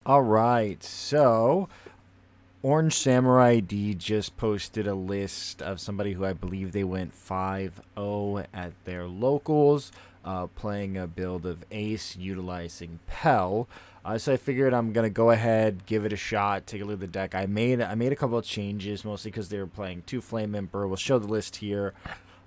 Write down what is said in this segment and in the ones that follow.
All right, so Orange Samurai D just posted a list of somebody who I believe they went 5-0 at their locals, playing a build of Ace utilizing Pell. So I figured I'm gonna go ahead, give it a shot, take a look at the deck. I made a couple of changes, mostly because they were playing two Flame Emperor. We'll show the list here.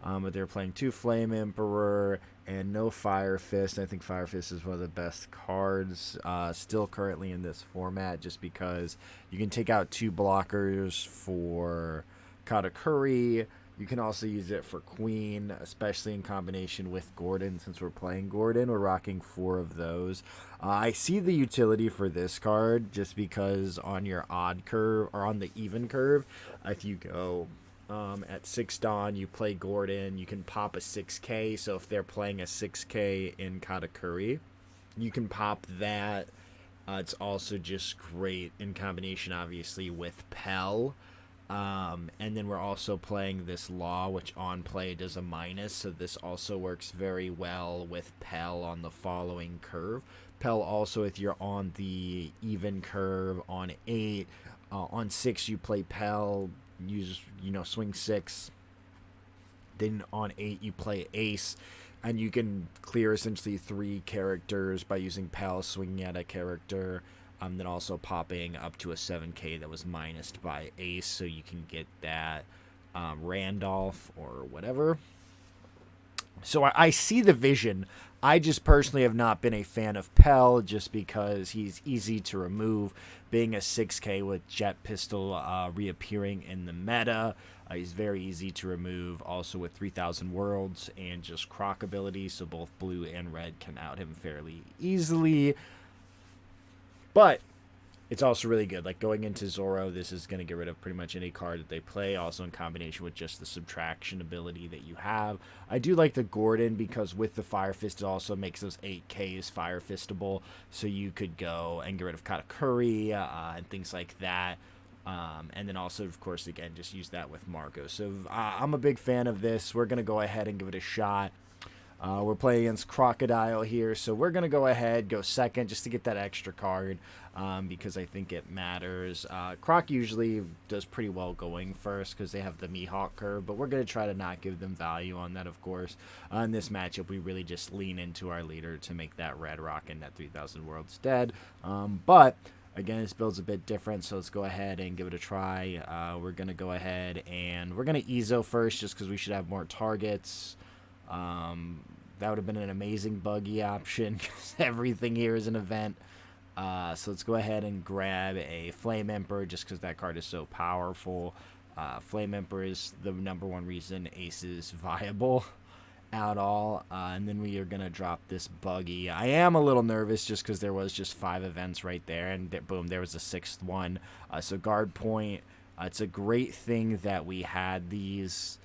But they're playing two Flame Emperor and no Fire Fist. I think Fire Fist is one of the best cards still currently in this format, just because you can take out two blockers for Katakuri. You can also use it for Queen, especially in combination with Gordon. Since we're playing Gordon, we're rocking four of those. I see the utility for this card just because on your odd curve, or on the even curve, if you go at 6 Dawn, you play Gordon, you can pop a 6K. So if they're playing a 6K in Katakuri, you can pop that. It's also just great in combination, obviously, with Pell. And then we're also playing this Law, which on play does a minus. So this also works very well with Pell on the following curve. Pell also, if you're on the even curve on 8, on 6 you play Pell, use, swing 6. Then on 8 you play Ace, and you can clear essentially 3 characters by using Pell, swinging at a character, then also popping up to a 7K that was minused by Ace, so you can get that Randolph or whatever. So I see the vision. I just personally have not been a fan of Pell just because he's easy to remove. Being a 6K with Jet Pistol reappearing in the meta, he's very easy to remove. Also with 3,000 Worlds and just Croc ability, so both blue and red can out him fairly easily. But it's also really good. Like going into Zoro, this is going to get rid of pretty much any card that they play. Also in combination with just the subtraction ability that you have. I do like the Gordon because with the Fire Fist, it also makes those 8Ks Fire Fistable. So you could go and get rid of Katakuri and things like that. And then also, of course, again, just use that with Marco. So I'm a big fan of this. We're going to go ahead and give it a shot. We're playing against Crocodile here, so we're going to go ahead, go second, just to get that extra card, because I think it matters. Croc usually does pretty well going first, because they have the Mihawk curve, but we're going to try to not give them value on that, of course. In this matchup, we really just lean into our leader to make that red rock and that 3,000 Worlds dead. But again, this build's a bit different, so let's go ahead and give it a try. We're going to go ahead and we're going to Ezo first, just because we should have more targets. That would have been an amazing buggy option because everything here is an event. So let's go ahead and grab a Flame Emperor just because that card is so powerful. Flame Emperor is the #1 reason Ace is viable at all. And then we are going to drop this buggy. I am a little nervous just because there was just 5 events right there. And boom, there was a 6th one. So guard point. It's a great thing that we had these,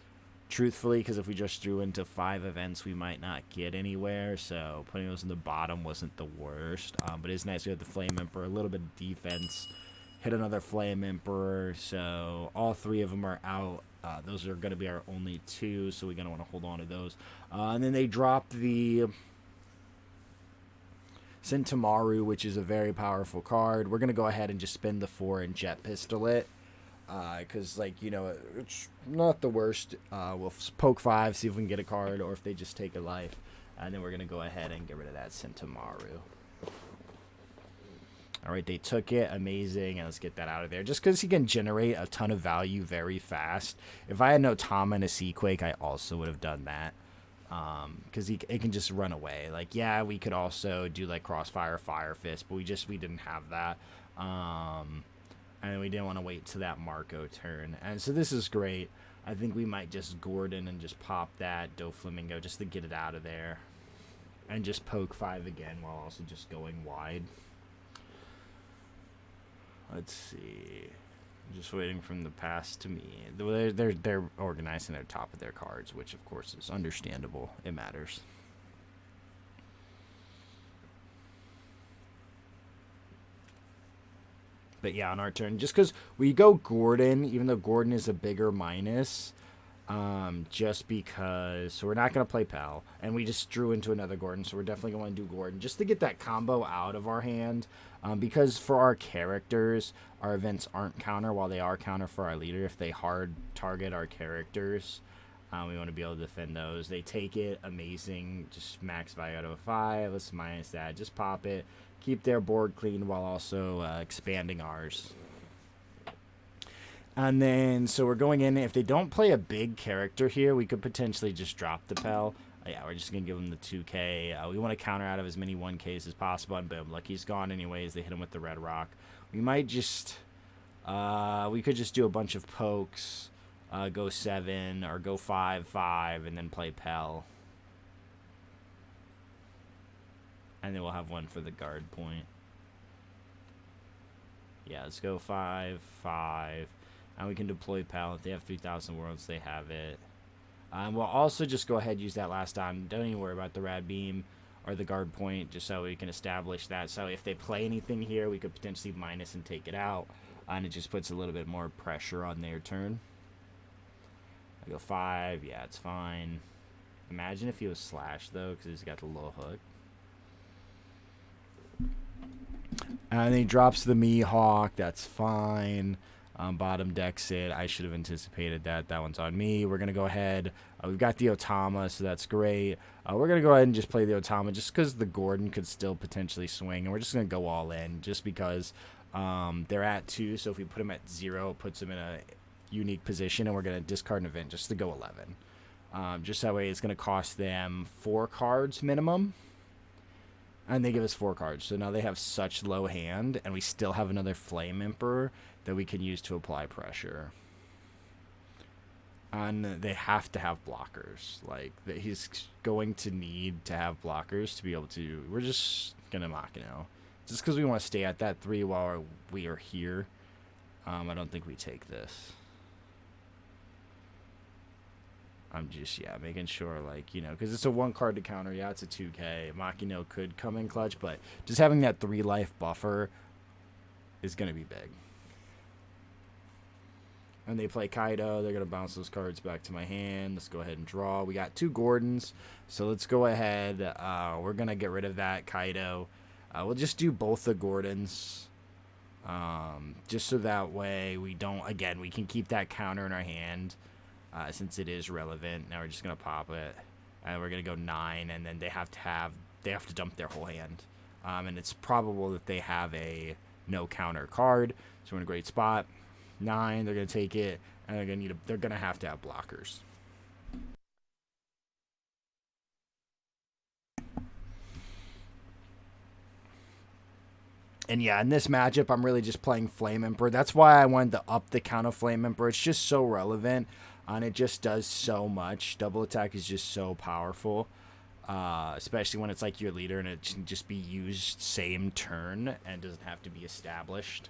truthfully, because if we just drew into 5 events, we might not get anywhere. So putting those in the bottom wasn't the worst. But it's nice we have the Flame Emperor, a little bit of defense, hit another Flame Emperor. So all 3 of them are out. Those are going to be our only 2, so we're going to want to hold on to those. And then they dropped the Sentamaru, which is a very powerful card. We're going to go ahead and just spin the 4 and Jet Pistol it. Because, it's not the worst. We'll poke 5, see if we can get a card, or if they just take a life. And then we're going to go ahead and get rid of that Sentamaru. Alright, they took it. Amazing. And let's get that out of there. Just because he can generate a ton of value very fast. If I had no Tama and a Seaquake, I also would have done that. Because it can just run away. Like, yeah, we could also do, Crossfire, Fire Fist, but we didn't have that. And we didn't want to wait to that Marco turn. And so this is great. I think we might just Gordon and just pop that Doflamingo just to get it out of there. And just poke 5 again while also just going wide. Let's see. I'm just waiting from the pass to me. They're organizing their top of their cards, which of course is understandable. It matters. But yeah, on our turn, just because we go Gordon, even though Gordon is a bigger minus, just because. So we're not going to play Pell, and we just drew into another Gordon, so we're definitely going to do Gordon just to get that combo out of our hand, because for our characters, our events aren't counter while they are counter for our leader. If they hard target our characters, we want to be able to defend those. They take it, amazing, just max value out of a 5. Let's minus that, just pop it, keep their board clean while also expanding ours. And then, so we're going in. If they don't play a big character here, we could potentially just drop the Pell. Yeah, we're just going to give him the 2K. We want to counter out of as many 1Ks as possible. And boom, look, he's gone anyways. They hit him with the red rock. We might just, we could just do a bunch of pokes, go 7 or go 5-5, and then play Pell. And then we'll have one for the guard point. Yeah, let's go 5-5. And we can deploy Pell. If they have 3,000 worlds, they have it. We'll also just go ahead and use that last time. Don't even worry about the rad beam or the guard point, just so we can establish that. So if they play anything here, we could potentially minus and take it out. And it just puts a little bit more pressure on their turn. I go 5. Yeah, it's fine. Imagine if he was slash, though, because he's got the low hook. And then he drops the Mihawk. That's fine. Bottom decks it. I should have anticipated that. That one's on me. We're going to go ahead. We've got the Otama, so that's great. We're going to go ahead and just play the Otama just because the Gordon could still potentially swing. And we're just going to go all in just because they're at 2. So if we put them at 0, it puts them in a unique position. And we're going to discard an event just to go 11. Just that way it's going to cost them 4 cards minimum. And they give us 4 cards. So now they have such low hand. And we still have another Flame Emperor that we can use to apply pressure. And they have to have blockers. Like, he's going to need to have blockers to be able to... We're just going to Machino. Just because we want to stay at that 3 while we are here. I don't think we take this. I'm just, yeah, making sure, like, you know, because it's a 1 card to counter. Yeah, it's a 2K. Machino could come in clutch, but just having that 3 life buffer is going to be big. And they play Kaido. They're going to bounce those cards back to my hand. Let's go ahead and draw. We got 2 Gordons, so let's go ahead. We're going to get rid of that Kaido. We'll just do both the Gordons, just so that way we don't, again, we can keep that counter in our hand. Since it is relevant. Now we're just gonna pop it, and we're gonna go 9, and then they have to dump their whole hand, and it's probable that they have a no counter card, so we're in a great spot. 9, they're gonna take it, and they're gonna have to have blockers. And yeah, in this matchup, I'm really just playing Flame Emperor. That's why I wanted to up the count of Flame Emperor. It's just so relevant. And it just does so much. Double attack is just so powerful. Especially when it's like your leader and it can just be used same turn and doesn't have to be established.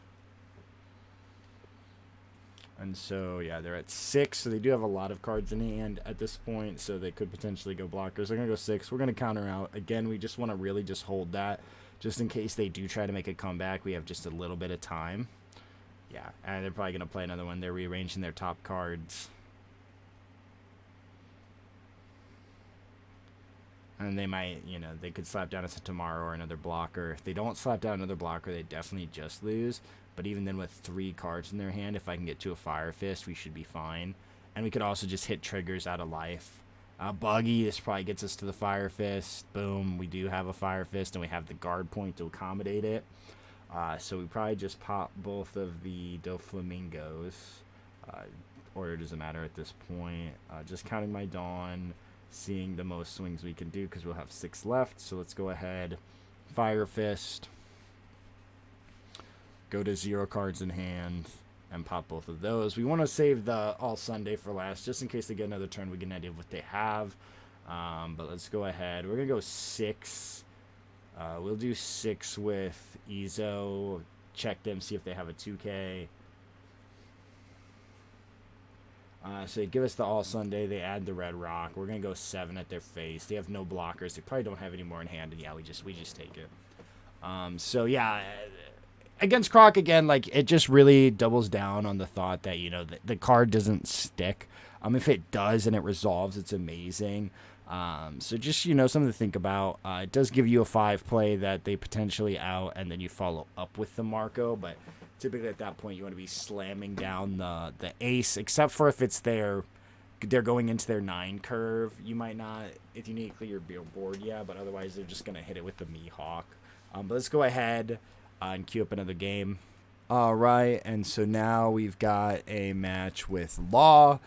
And so, yeah, they're at 6. So they do have a lot of cards in hand at this point. So they could potentially go blockers. They're going to go 6. We're going to counter out. Again, we just want to really just hold that. Just in case they do try to make a comeback, we have just a little bit of time. Yeah, and they're probably going to play another one. They're rearranging their top cards. And they might, you know, they could slap down a Tomorrow or another blocker. If they don't slap down another blocker, they definitely just lose. But even then with 3 cards in their hand, if I can get to a Fire Fist, we should be fine. And we could also just hit triggers out of life. Buggy, this probably gets us to the Fire Fist. Boom, we do have a Fire Fist, and we have the guard point to accommodate it. So we probably just pop both of the Doflamingos. Order doesn't matter at this point. Just counting my Dawn. Seeing the most swings we can do because we'll have 6 left. So let's go ahead. Fire Fist. Go to 0 cards in hand and pop both of those. We want to save the All Sunday for last just in case they get another turn. We get an idea of what they have. But let's go ahead. We're going to go 6. We'll do 6 with Izo. Check them, see if they have a 2K. So they give us the All Sunday. They add the Red Rock. We're going to go 7 at their face. They have no blockers. They probably don't have any more in hand. And yeah, we just take it. So yeah, against Croc, again, like, it just really doubles down on the thought that, you know, the card doesn't stick. If it does and it resolves, it's amazing. So just, something to think about. It does give you a 5 play that they potentially out, and then you follow up with the Marco, but typically at that point you want to be slamming down the ace, except for if it's they're going into their 9 curve. You might not, if you need to clear your board, yeah, but otherwise they're just going to hit it with the Mihawk. But let's go ahead and queue up another game. All right, and so now we've got a match with Law.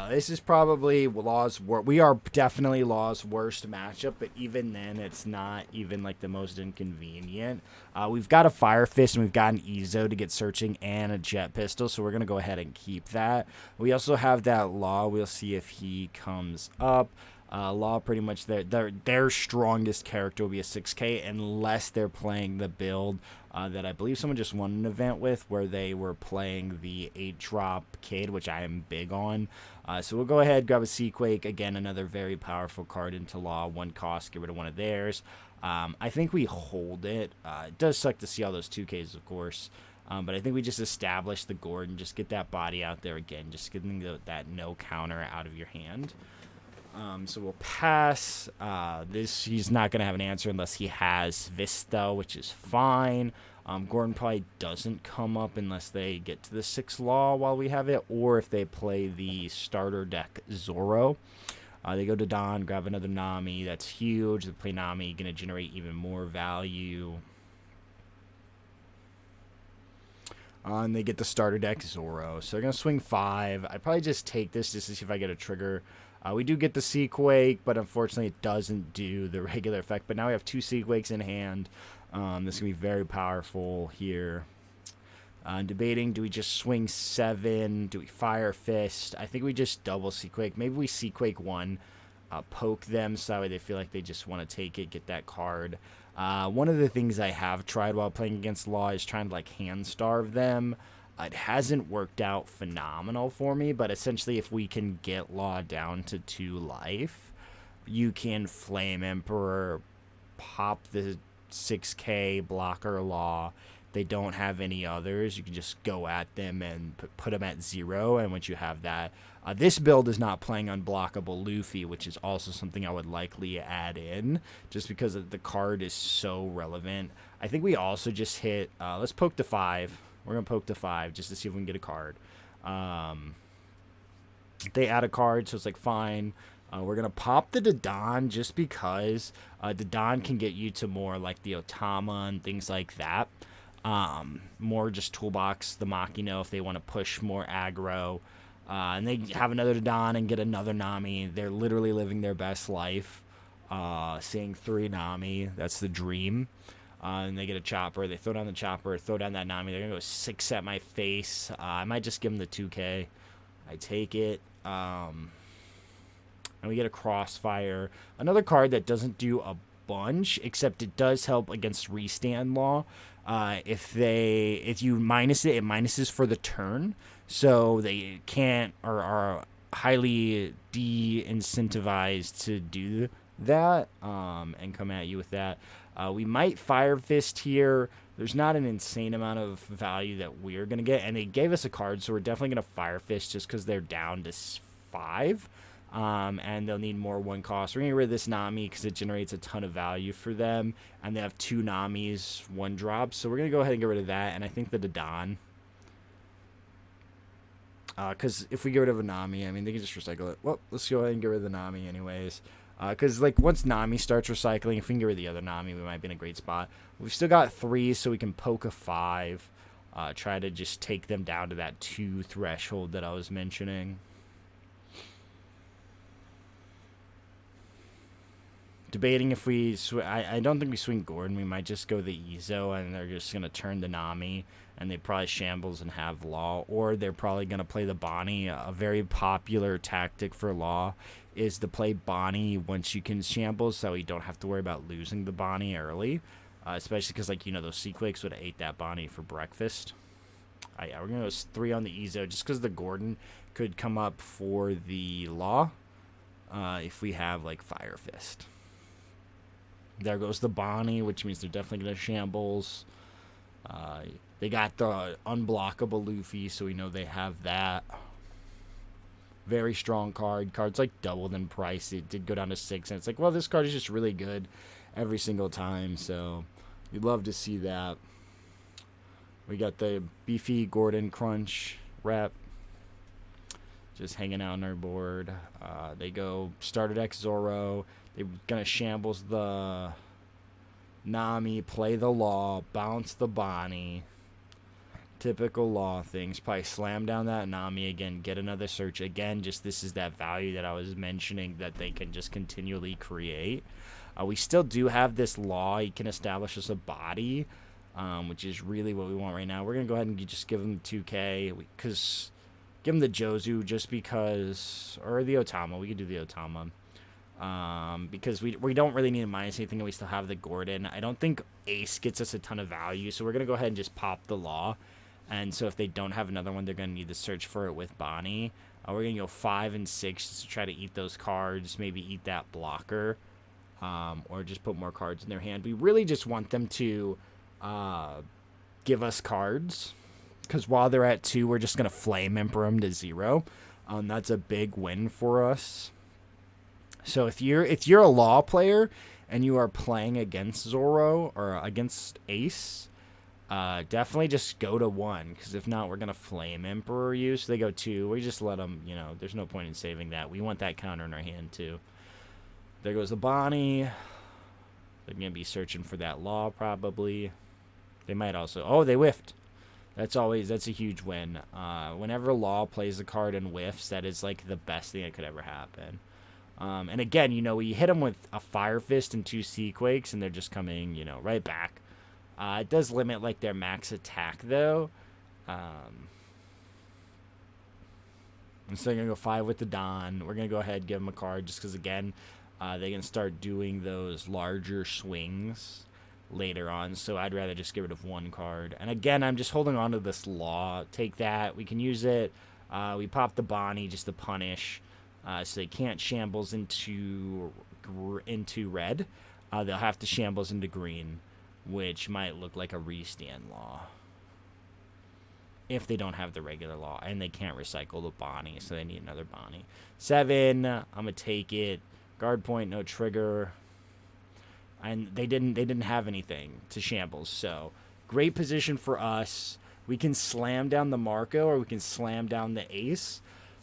This is probably Law's we are definitely Law's worst matchup, but even then, it's not even like the most inconvenient. We've got a Fire Fist and we've got an Ezo to get searching and a Jet Pistol, so we're gonna go ahead and keep that. We also have that Law. We'll see if he comes up. Law pretty much their strongest character will be a 6K unless they're playing the build that I believe someone just won an event with, where they were playing the 8-drop Cade, which I am big on. So we'll go ahead, grab a Seaquake. Again, another very powerful card into Law. 1 cost, get rid of one of theirs. I think we hold it. It does suck to see all those 2Ks, of course. But I think we just establish the Gordon, just get that body out there again, just getting that no counter out of your hand. So we'll pass. He's not going to have an answer unless he has Vista, which is fine. Gordon probably doesn't come up unless they get to the 6 Law while we have it, or if they play the starter deck Zoro. They go to Don, grab another Nami. That's huge. They play Nami, going to generate even more value. And they get the starter deck Zoro. So they're going to swing 5. I'd probably just take this just to see if I get a trigger. We do get the Seaquake, but unfortunately it doesn't do the regular effect. But now we have 2 Seaquakes in hand. This is going to be very powerful here. Debating, do we just swing 7? Do we Fire Fist? I think we just double Seaquake. Maybe we Seaquake 1, poke them so that way they feel like they just want to take it, get that card. One of the things I have tried while playing against Law is trying to like hand starve them. It hasn't worked out phenomenal for me, but essentially if we can get Law down to 2 life, you can Flame Emperor, pop the 6K blocker Law. They don't have any others. You can just go at them and put them at 0, and once you have that, this build is not playing Unblockable Luffy, which is also something I would likely add in, just because the card is so relevant. I think we also just hit, let's poke to 5. We're going to poke to 5 just to see if we can get a card. They add a card, so it's like fine. We're going to pop the Dodon just because Dodon can get you to more like the Otama and things like that. More just toolbox the Makino if they want to push more aggro. And they have another Dodon and get another Nami. They're literally living their best life. Seeing 3 Nami, that's the dream. And they get a Chopper. They throw down the Chopper, throw down that Nami. They're going to go 6 at my face. I might just give them the 2K. I take it. And we get a Crossfire. Another card that doesn't do a bunch, except it does help against Restand Law. If you minus it, it minuses for the turn. So they can't or are highly de-incentivized to do that and come at you with that. We might Fire Fist here. There's not an insane amount of value that we're going to get. And they gave us a card, so we're definitely going to Fire Fist just because they're down to 5. And they'll need more 1 cost. We're going to get rid of this Nami because it generates a ton of value for them. And they have 2 Namis, 1 drop. So we're going to go ahead and get rid of that. And I think the Dodon. Because if we get rid of a Nami, I mean, they can just recycle it. Well, let's go ahead and get rid of the Nami anyways. Because, like, once Nami starts recycling, if we can get rid of the other Nami, we might be in a great spot. We've still got 3, so we can poke a 5. Try to just take them down to that 2 threshold that I was mentioning. Debating if we... I don't think we swing Gordon. We might just go the Ezo, and they're just going to turn the Nami, and they probably shambles and have Law. Or they're probably going to play the Bonnie. A very popular tactic for Law is to play Bonnie once you can shambles, so you don't have to worry about losing the Bonnie early. Especially because, like, those Seaquakes would have ate that Bonnie for breakfast. Yeah, we're going to go 3 on the Ezo, just because the Gordon could come up for the Law if we have, like, Fire Fist. There goes the Bonnie, which means they're definitely going to shambles. They got the unblockable Luffy, so we know they have that. Very strong card. Card's like doubled in price. It did go down to 6, and it's like, well, this card is just really good every single time. So you'd love to see that. We got the beefy Gordon Crunch rep just hanging out on our board. They go starter deck Zoro. They're gonna shambles the Nami, play the Law, bounce the Bonnie. Typical Law things. Probably slam down that Nami again, get another search again. Just this is that value that I was mentioning that they can just continually create. We still do have this Law. He can establish us a body, which is really what we want right now. We're going to go ahead and just give him 2K. Because give him the Jozu just because, or the Otama. We could do the Otama. Because we don't really need to minus anything, and we still have the Gordon. I don't think Ace gets us a ton of value, so we're going to go ahead and just pop the Law. And so if they don't have another one, they're going to need to search for it with Bonnie. We're going to go 5 and 6 just to try to eat those cards, maybe eat that blocker, or just put more cards in their hand. We really just want them to give us cards, because while they're at 2, we're just going to Flame Emperor them to 0. That's a big win for us. So if you're a Law player and you are playing against Zoro or against Ace, definitely just go to 1, because if not, we're going to Flame Emperor you. So they go 2. We just let them, there's no point in saving that. We want that counter in our hand, too. There goes the Bonnie. They're going to be searching for that Law, probably. They might also... Oh, they whiffed. That's a huge win. Whenever Law plays a card and whiffs, that is, like, the best thing that could ever happen. And again, we hit them with a Fire Fist and 2 Sea Quakes, and they're just coming, right back. It does limit, like, their max attack, though. So they're going to go 5 with the Don. We're going to go ahead and give them a card just because, again, they can start doing those larger swings later on. So I'd rather just get rid of 1 card. And, again, I'm just holding on to this Law. Take that. We can use it. We pop the Bonnie just to punish. So they can't shambles into red. They'll have to shambles into green, which might look like a restand Law if they don't have the regular Law, and they can't recycle the Bonnie, so they need another Bonnie. 7, I'm gonna take it. Guard point, no trigger, and they didn't have anything to shambles, so great position for us. We can slam down the Marco, or we can slam down the Ace.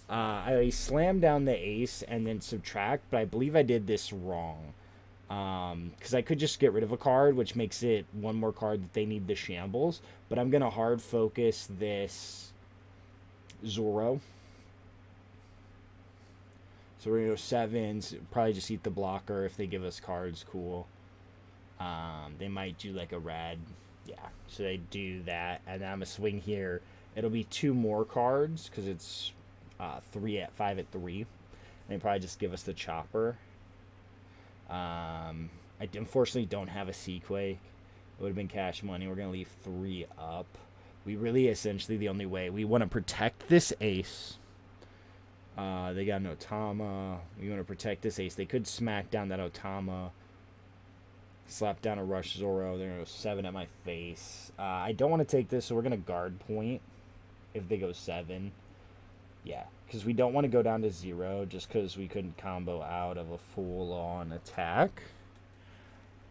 I slammed down the Ace and then subtract, but I believe I did this wrong. Because I could just get rid of a card, which makes it 1 more card that they need the shambles. But I'm going to hard focus this Zoro. So we're going to go 7s. Probably just eat the blocker if they give us cards. Cool. They might do like a red. Yeah, so they do that. And then I'm going to swing here. It'll be 2 more cards because it's 5 at 3. And they probably just give us the chopper. I unfortunately don't have a Seaquake. It would have been cash money. We're going to leave 3 up. We really essentially the only way. We want to protect this Ace. They got an Otama. We want to protect this Ace. They could smack down that Otama. Slap down a Rush Zoro. They're going to go 7 at my face. I don't want to take this, so we're going to guard point if they go 7. Yeah, because we don't want to go down to 0 just because we couldn't combo out of a full-on attack.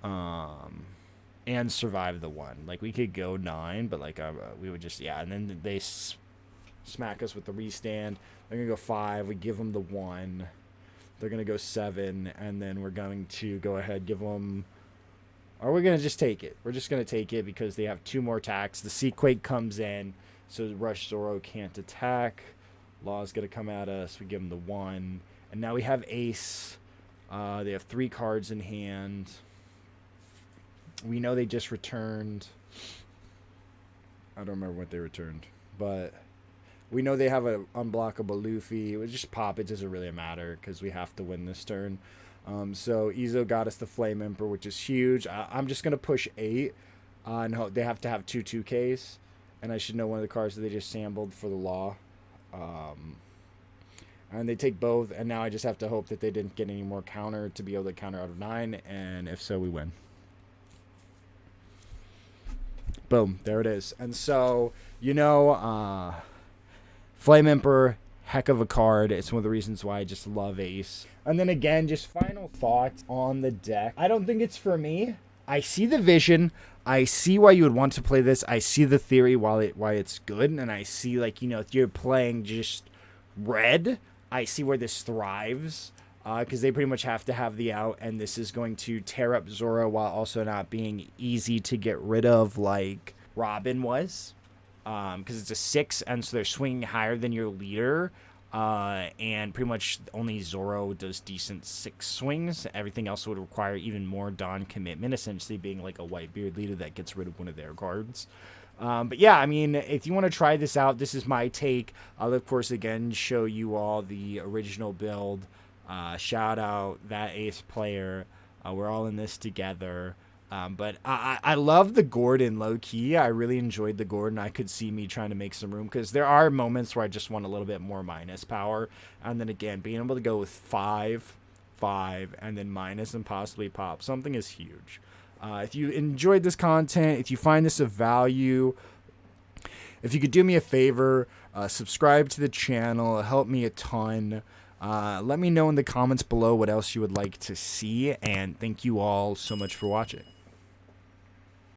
And survive the 1. Like, we could go 9, but, like, we would just, yeah. And then they smack us with the restand. They're going to go 5. We give them the 1. They're going to go 7. And then we're going to go ahead, give them... Or we're going to just take it. We're just going to take it because they have 2 more attacks. The Seaquake comes in, so Rush Zoro can't attack. Law's going to come at us. We give them the 1. And now we have Ace. They have 3 cards in hand. We know they just returned. I don't remember what they returned. But we know they have an unblockable Luffy. We just pop. It doesn't really matter because we have to win this turn. So Izo got us the Flame Emperor, which is huge. I'm just going to push 8. And they have to have 2 2Ks. And I should know one of the cards that they just sampled for the Law. And they take both. And now I just have to hope that they didn't get any more counter to be able to counter out of 9. And if so, we win. Boom. There it is. And so, Flame Emperor heck of a card. It's one of the reasons why I just love Ace. And then again, just final thoughts on the deck. I don't think it's for me. I see the vision. I see why you would want to play this. I see the theory why it's good. And I see, like, you know, if you're playing just red, I see where this thrives. Because they pretty much have to have the out. And this is going to tear up Zoro while also not being easy to get rid of like Robin was. Because it's a 6, and so they're swinging higher than your leader. And pretty much only Zoro does decent 6 swings. Everything else would require even more Dawn commitment, essentially being like a Whitebeard leader that gets rid of one of their cards. But yeah, I mean, if you want to try this out, this is my take. I'll, of course, again, show you all the original build. Shout out that Ace player. We're all in this together. But I love the Gordon low-key. I really enjoyed the Gordon. I could see me trying to make some room because there are moments where I just want a little bit more minus power. And then again, being able to go with 5, 5, and then minus and possibly pop something is huge. If you enjoyed this content, if you find this of value, if you could do me a favor, subscribe to the channel. It'll help me a ton. Let me know in the comments below what else you would like to see. And thank you all so much for watching.